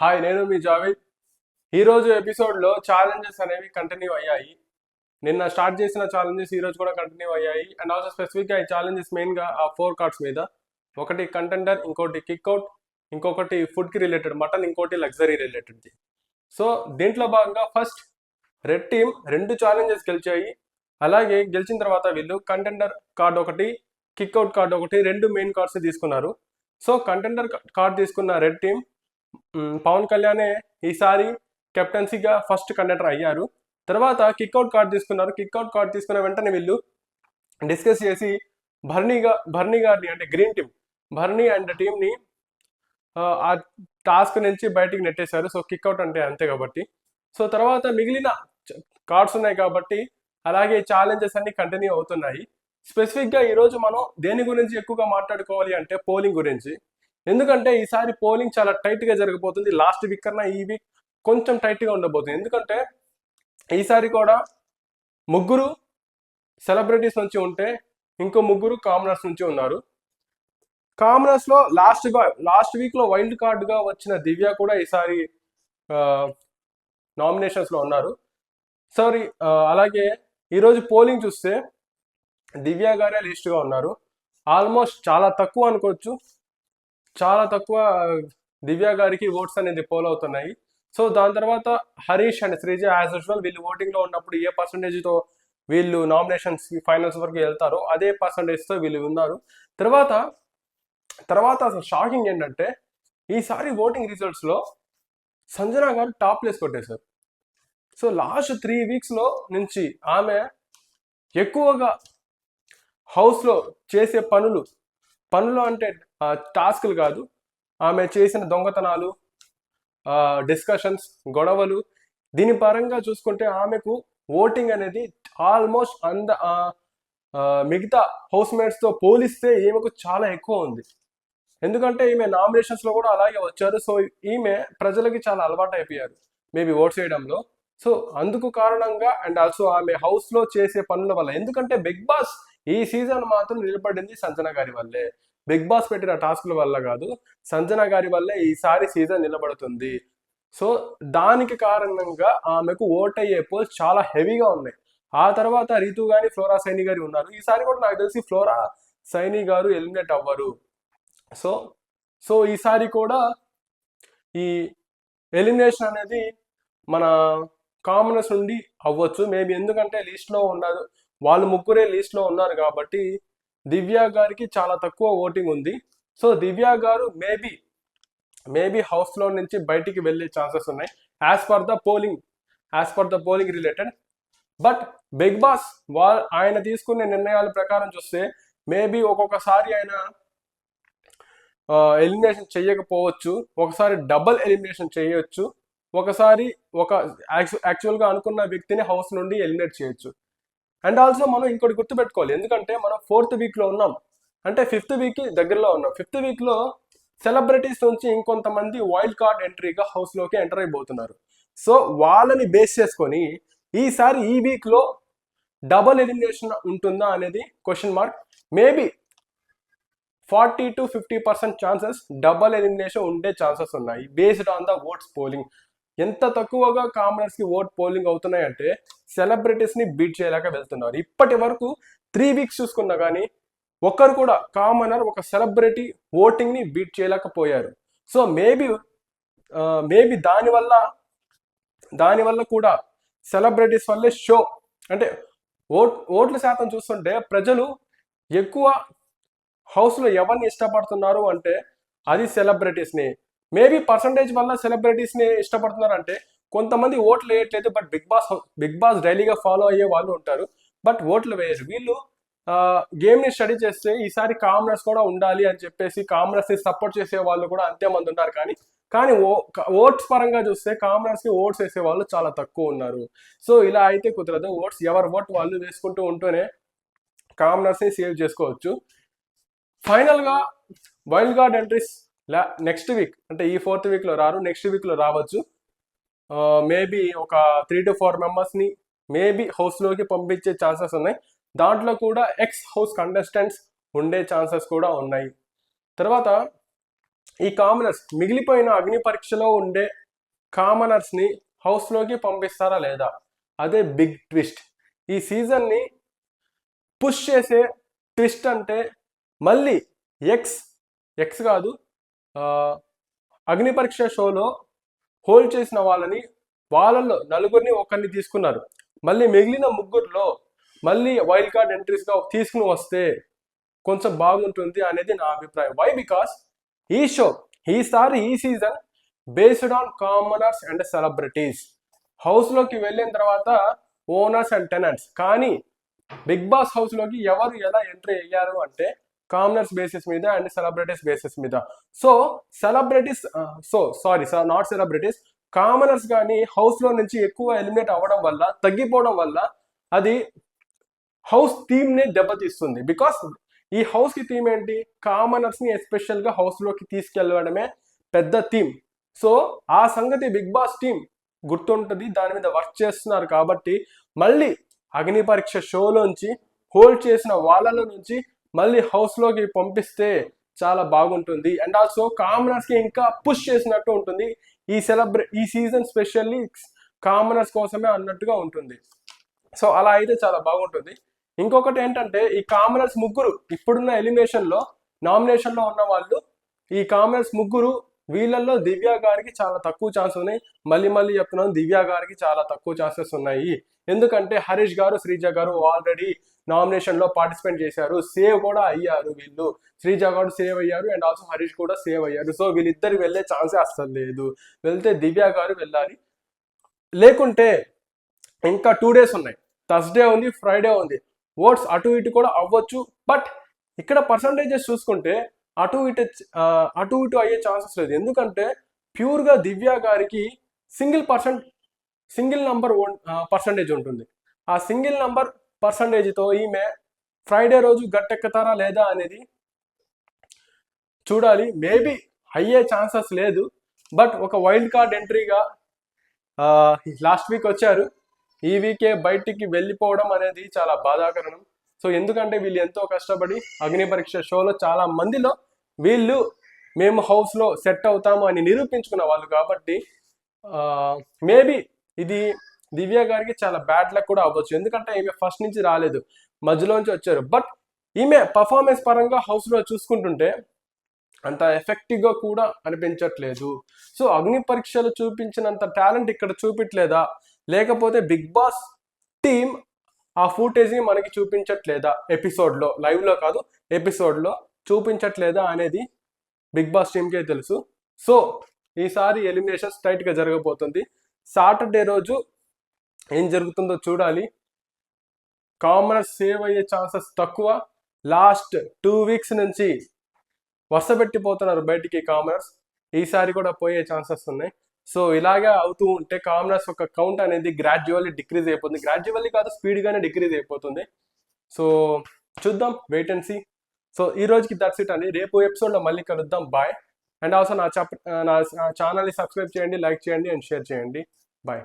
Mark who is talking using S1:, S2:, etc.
S1: Hi, నేను మీ జావేద్. ఈరోజు ఎపిసోడ్లో ఛాలెంజెస్ అనేవి కంటిన్యూ అయ్యాయి. నిన్న స్టార్ట్ చేసిన ఛాలెంజెస్ ఈరోజు కూడా కంటిన్యూ అయ్యాయి. అండ్ ఆల్సో స్పెసిఫిక్గా ఈ ఛాలెంజెస్ మెయిన్గా ఆ 4 కార్డ్స్ మీద. ఒకటి కంటెండర్, ఇంకోటి కిక్అవుట్, ఇంకొకటి ఫుడ్కి రిలేటెడ్ మటన్, ఇంకోటి లగ్జరీ రిలేటెడ్ది. సో దీంట్లో భాగంగా ఫస్ట్ రెడ్ టీమ్ 2 ఛాలెంజెస్ గెలిచాయి. అలాగే గెలిచిన తర్వాత వీళ్ళు కంటెండర్ కార్డ్ ఒకటి, కిక్అవుట్ కార్డ్ ఒకటి, 2 మెయిన్ కార్డ్స్ తీసుకున్నారు. సో కంటెండర్ కార్డ్ తీసుకున్న రెడ్ టీమ్ పవన్ కళ్యాణే ఈసారి కెప్టెన్సీగా ఫస్ట్ కండక్టర్ అయ్యారు. తర్వాత కిక్అవుట్ కార్డ్ తీసుకున్నారు. కిక్అవుట్ కార్డ్ తీసుకున్న వెంటనే వీళ్ళు డిస్కస్ చేసి భర్నీ గారిని, అంటే గ్రీన్ టీమ్ భర్నీ అండ్ టీంని ఆ టాస్క్ నుంచి బయటికి నెట్టేశారు. సో కిక్అవుట్ అంటే అంతే కాబట్టి. సో తర్వాత మిగిలిన కార్డ్స్ ఉన్నాయి కాబట్టి అలాగే ఛాలెంజెస్ అన్ని కంటిన్యూ అవుతున్నాయి. స్పెసిఫిక్గా ఈరోజు మనం దేని గురించి ఎక్కువగా మాట్లాడుకోవాలి అంటే పోలింగ్ గురించి. ఎందుకంటే ఈసారి పోలింగ్ చాలా టైట్గా జరగబోతుంది. లాస్ట్ వీక్ కన్నా ఈ వీక్ కొంచెం టైట్గా ఉండబోతుంది. ఎందుకంటే ఈసారి కూడా 3 సెలబ్రిటీస్ నుంచి ఉంటే ఇంకో 3 కామనర్స్ నుంచి ఉన్నారు. కామనర్స్లో లాస్ట్ వీక్లో వైల్డ్ కార్డ్గా వచ్చిన దివ్య కూడా ఈసారి నామినేషన్స్లో ఉన్నారు. అలాగే ఈరోజు పోలింగ్ చూస్తే దివ్య గారే లీస్ట్గా ఉన్నారు. ఆల్మోస్ట్ చాలా తక్కువ అనుకోవచ్చు, చాలా తక్కువ దివ్య గారికి ఓట్స్ అనేది పోల్ అవుతున్నాయి. సో దాని తర్వాత Harish and Sreeja as usual వీళ్ళు ఓటింగ్లో ఉన్నప్పుడు ఏ పర్సంటేజ్తో వీళ్ళు నామినేషన్స్ ఫైనల్స్ వరకు వెళ్తారో అదే పర్సంటేజ్తో వీళ్ళు ఉన్నారు. తర్వాత అసలు షాకింగ్ ఏంటంటే ఈసారి ఓటింగ్ రిజల్ట్స్లో సంజన గారు టాప్ ప్లేస్ కొట్టేశారు. సో లాస్ట్ 3 వీక్స్లో నుంచి ఆమె ఎక్కువగా హౌస్లో చేసే పనులు అంటే టాస్క్లు కాదు, ఆమె చేసిన దొంగతనాలు, డిస్కషన్స్, గొడవలు, దీని పరంగా చూసుకుంటే ఆమెకు ఓటింగ్ అనేది ఆల్మోస్ట్ మిగతా హౌస్ మేట్స్తో పోలిస్తే ఈమెకు చాలా ఎక్కువ ఉంది. ఎందుకంటే ఈమె నామినేషన్స్లో కూడా అలాగే వచ్చారు. సో ఈమె ప్రజలకి చాలా అలవాటు అయిపోయారు మేబీ ఓట్స్ వేయడంలో. సో అందుకు కారణంగా అండ్ ఆల్సో ఆమె హౌస్లో చేసే పనుల వల్ల. ఎందుకంటే బిగ్ బాస్ ఈ సీజన్ మాత్రం నిలబడింది సంజన గారి వల్లే. బిగ్ బాస్ పెట్టిన టాస్క్ల వల్ల కాదు, సంజన గారి వల్లే ఈసారి సీజన్ నిలబడుతుంది. సో దానికి కారణంగా ఆమెకు ఓట్ అయ్యే పోల్స్ చాలా హెవీగా ఉన్నాయి. ఆ తర్వాత రీతు గాని, ఫ్లోరా సైని గారి ఉన్నారు. ఈసారి కూడా నాకు తెలిసి ఫ్లోరా సైని గారు ఎలిమినేట్ అవ్వరు. సో ఈసారి కూడా ఈ ఎలిమినేషన్ అనేది మన కామనర్స్ నుండి అవ్వచ్చు మేబీ. ఎందుకంటే లిస్ట్లో ఉన్నారు, వాళ్ళు 3 లిస్ట్లో ఉన్నారు కాబట్టి దివ్య గారికి చాలా తక్కువ ఓటింగ్ ఉంది. సో దివ్య గారు మేబీ హౌస్లో నుంచి బయటికి వెళ్ళే ఛాన్సెస్ ఉన్నాయి as per the polling related. But Bigg Boss ఆయన తీసుకునే నిర్ణయాల ప్రకారం చూస్తే మేబీ ఒక్కొక్కసారి ఆయన ఎలిమినేషన్ చేయకపోవచ్చు, ఒకసారి డబుల్ ఎలిమినేషన్ చేయొచ్చు, ఒకసారి యాక్చువల్గా అనుకున్న వ్యక్తిని హౌస్ నుండి ఎలిమినేట్ చేయొచ్చు. అండ్ ఆల్సో మనం ఇంకోటి గుర్తుపెట్టుకోవాలి. ఎందుకంటే మనం 4th వీక్లో ఉన్నాం, అంటే 5th వీక్కి దగ్గరలో ఉన్నాం. 5th వీక్లో సెలబ్రిటీస్ నుంచి ఇంకొంతమంది వైల్డ్ కార్డ్ ఎంట్రీగా హౌస్లోకి ఎంటర్ అయిపోతున్నారు. సో వాళ్ళని బేస్ చేసుకొని ఈసారి ఈ వీక్లో డబుల్ ఎలిమినేషన్ ఉంటుందా అనేది question mark. Maybe 40 to 50% chances double elimination ఉండే ఛాన్సెస్ ఉన్నాయి based on the votes polling. ఎంత తక్కువగా కామనర్స్కి ఓట్ పోలింగ్ అవుతున్నాయంటే సెలబ్రిటీస్ని బీట్ చేయలేక వెళ్తున్నారు. ఇప్పటి వరకు 3 వీక్స్ చూసుకున్నా కానీ ఒక్కరు కూడా కామనర్ ఒక సెలబ్రిటీ ఓటింగ్ని బీట్ చేయలేకపోయారు. సో మేబీ దానివల్ల కూడా సెలబ్రిటీస్ వల్లే షో, అంటే ఓట్ల శాతం చూస్తుంటే ప్రజలు ఎక్కువ హౌస్లో ఎవరిని ఇష్టపడుతున్నారు అంటే అది సెలబ్రిటీస్ని. మేబీ పర్సంటేజ్ వల్ల సెలబ్రిటీస్ని ఇష్టపడుతున్నారు అంటే కొంతమంది ఓట్లు వేయట్లేదు, బట్ బిగ్ బాస్ డైలీగా ఫాలో అయ్యే వాళ్ళు ఉంటారు, బట్ ఓట్లు వేయరు. వీళ్ళు గేమ్ని స్టడీ చేస్తే ఈసారి కామనర్స్ కూడా ఉండాలి అని చెప్పేసి కామనర్స్ని సపోర్ట్ చేసే వాళ్ళు కూడా అంతే మంది ఉన్నారు. కానీ ఓట్స్ పరంగా చూస్తే కామనర్స్కి ఓట్స్ వేసే వాళ్ళు చాలా తక్కువ ఉన్నారు. సో ఇలా అయితే కుదరదు. ఎవరి ఓట్ వాళ్ళు వేసుకుంటూ ఉంటూనే కామనర్స్ని సేవ్ చేసుకోవచ్చు. ఫైనల్గా wild card entries next week, అంటే ఈ 4th వీక్లో రారు, నెక్స్ట్ వీక్లో రావచ్చు. మేబీ ఒక 3 to 4 మెంబర్స్ని మేబీ హౌస్లోకి పంపించే ఛాన్సెస్ ఉన్నాయి. దాంట్లో కూడా ఎక్స్ హౌస్ కంటెస్టెంట్స్ ఉండే ఛాన్సెస్ కూడా ఉన్నాయి. తర్వాత ఈ కామనర్స్ మిగిలిపోయిన అగ్ని పరీక్షలో ఉండే కామనర్స్ని హౌస్లోకి పంపిస్తారా లేదా, అదే బిగ్ ట్విస్ట్. ఈ సీజన్ని పుష్ చేసే ట్విస్ట్ అంటే మళ్ళీ ఎక్స్ ఎక్స్ కాదు అగ్ని పరీక్ష షోలో హోల్డ్ చేసిన వాళ్ళలో నలుగురిని ఒకరిని తీసుకున్నారు. మళ్ళీ మిగిలిన ముగ్గురులో మళ్ళీ వైల్డ్ కార్డ్ ఎంట్రీస్గా తీసుకుని వస్తే కొంచెం బాగుంటుంది అనేది నా అభిప్రాయం. వై? బికాస్ ఈ season based on commoners and celebrities. హౌస్లోకి వెళ్ళిన తర్వాత ఓనర్స్ అండ్ టెనెంట్స్, కానీ బిగ్ బాస్ హౌస్లోకి ఎవరు ఎలా ఎంట్రీ అయ్యారు అంటే కామనర్స్ బేసిస్ మీద అండ్ సెలబ్రిటీస్ బేసిస్ మీద. నాట్ సెలబ్రిటీస్, కామనర్స్ కానీ హౌస్లో నుంచి ఎక్కువ ఎలిమినేట్ అవ్వడం వల్ల, తగ్గిపోవడం వల్ల అది హౌస్ థీమ్ని దెబ్బతీస్తుంది. బికాస్ ఈ హౌస్కి థీమ్ ఏంటి? కామనర్స్ని ఎస్పెషల్గా హౌస్లోకి తీసుకెళ్ళడమే పెద్ద థీమ్. సో ఆ సంగతి బిగ్ బాస్ టీమ్ గుర్తుంటుంది, దాని మీద వర్క్ చేస్తున్నారు. కాబట్టి మళ్ళీ అగ్ని పరీక్ష షోలోంచి హోల్డ్ చేసిన వాళ్ళలో నుంచి మళ్ళీ హౌస్లోకి పంపిస్తే చాలా బాగుంటుంది. అండ్ ఆల్సో కామనర్స్కి ఇంకా పుష్ చేసినట్టు ఉంటుంది. ఈ సీజన్ స్పెషల్లీ కామనర్స్ కోసమే అన్నట్టుగా ఉంటుంది. సో అలా అయితే చాలా బాగుంటుంది. ఇంకొకటి ఏంటంటే ఈ కామనర్స్ ముగ్గురు ఇప్పుడున్న నామినేషన్లో ఉన్న వాళ్ళు, ఈ కామనర్స్ ముగ్గురు వీళ్ళల్లో దివ్య గారికి చాలా తక్కువ ఛాన్స్ ఉన్నాయి. మళ్ళీ చెప్తున్నాను, దివ్య గారికి చాలా తక్కువ ఛాన్సెస్ ఉన్నాయి. ఎందుకంటే హరీష్ గారు, శ్రీజ గారు ఆల్రెడీ నామినేషన్లో పార్టిసిపేట్ చేశారు, సేవ్ కూడా అయ్యారు. వీళ్ళు శ్రీజ గారు సేవ్ అయ్యారు అండ్ ఆల్సో హరీష్ కూడా సేవ్ అయ్యారు. సో వీళ్ళిద్దరు వెళ్ళే ఛాన్సే అస్సలు లేదు. వెళ్తే దివ్య గారు వెళ్ళాలి. లేకుంటే ఇంకా 2 days ఉన్నాయి, థర్స్డే ఉంది, ఫ్రైడే ఉంది. ఓట్స్ అటు ఇటు కూడా అవ్వచ్చు. బట్ ఇక్కడ పర్సంటేజెస్ చూసుకుంటే అటు ఇటు అయ్యే ఛాన్సెస్ లేదు. ఎందుకంటే ప్యూర్గా దివ్య గారికి సింగిల్ నంబర్ పర్సంటేజ్ ఉంటుంది. ఆ సింగిల్ నంబర్ పర్సంటేజ్తో ఈమె ఫ్రైడే రోజు గట్టెక్కుతారా లేదా అనేది చూడాలి. మేబీ అయ్యే ఛాన్సెస్ లేదు. బట్ ఒక వైల్డ్ కార్డ్ ఎంట్రీగా లాస్ట్ వీక్ వచ్చారు, ఈ వీకే బయటికి వెళ్ళిపోవడం అనేది చాలా బాధాకరణం. సో ఎందుకంటే వీళ్ళు ఎంతో కష్టపడి అగ్ని పరీక్ష షోలో చాలా మందిలో మేము హౌస్లో సెట్ అవుతాము అని నిరూపించుకున్న వాళ్ళు. కాబట్టి మేబీ ఇది దివ్య గారికి చాలా బ్యాడ్ లక్ కూడా అవ్వచ్చు. ఎందుకంటే ఈమె ఫస్ట్ నుంచి రాలేదు, మధ్యలోంచి వచ్చారు. బట్ ఈమె పర్ఫార్మెన్స్ పరంగా హౌస్లో చూసుకుంటుంటే అంత ఎఫెక్టివ్గా కూడా అనిపించట్లేదు. సో అగ్ని పరీక్షలు చూపించినంత టాలెంట్ ఇక్కడ చూపించలేదా, లేకపోతే బిగ్ బాస్ టీమ్ ఆ ఫుటేజ్ని మనకి చూపించట్లేదా, ఎపిసోడ్లో, లైవ్లో కాదు ఎపిసోడ్లో చూపించట్లేదా అనేది బిగ్ బాస్ టీమ్కే తెలుసు. సో ఈసారి ఎలిమినేషన్స్ టైట్గా జరగబోతుంది. సాటర్డే రోజు ఏం జరుగుతుందో చూడాలి. కామనర్స్ సేవ్ అయ్యే ఛాన్సెస్ తక్కువ. లాస్ట్ 2 weeks నుంచి వరుసపెట్టిపోతున్నారు బయటికి కామనర్స్. ఈసారి కూడా పోయే ఛాన్సెస్ ఉన్నాయి. సో ఇలాగే అవుతూ ఉంటే కామనర్స్ ఒక కౌంట్ అనేది గ్రాడ్యువల్లీ డిక్రీజ్ అయిపోతుంది. గ్రాడ్యువల్లీ కాదు, స్పీడ్గానే డిక్రీజ్ అయిపోతుంది. సో చూద్దాం, వెయిట్ అండ్ సీ. సో ఈ రోజుకి దట్స్ ఇట్ అండి. రేపు ఎపిసోడ్లో మళ్ళీ కలుద్దాం. బాయ్. అండ్ ఆల్సో నా ఛానల్ని సబ్స్క్రైబ్ చేయండి, లైక్ చేయండి అండ్ షేర్ చేయండి. బాయ్.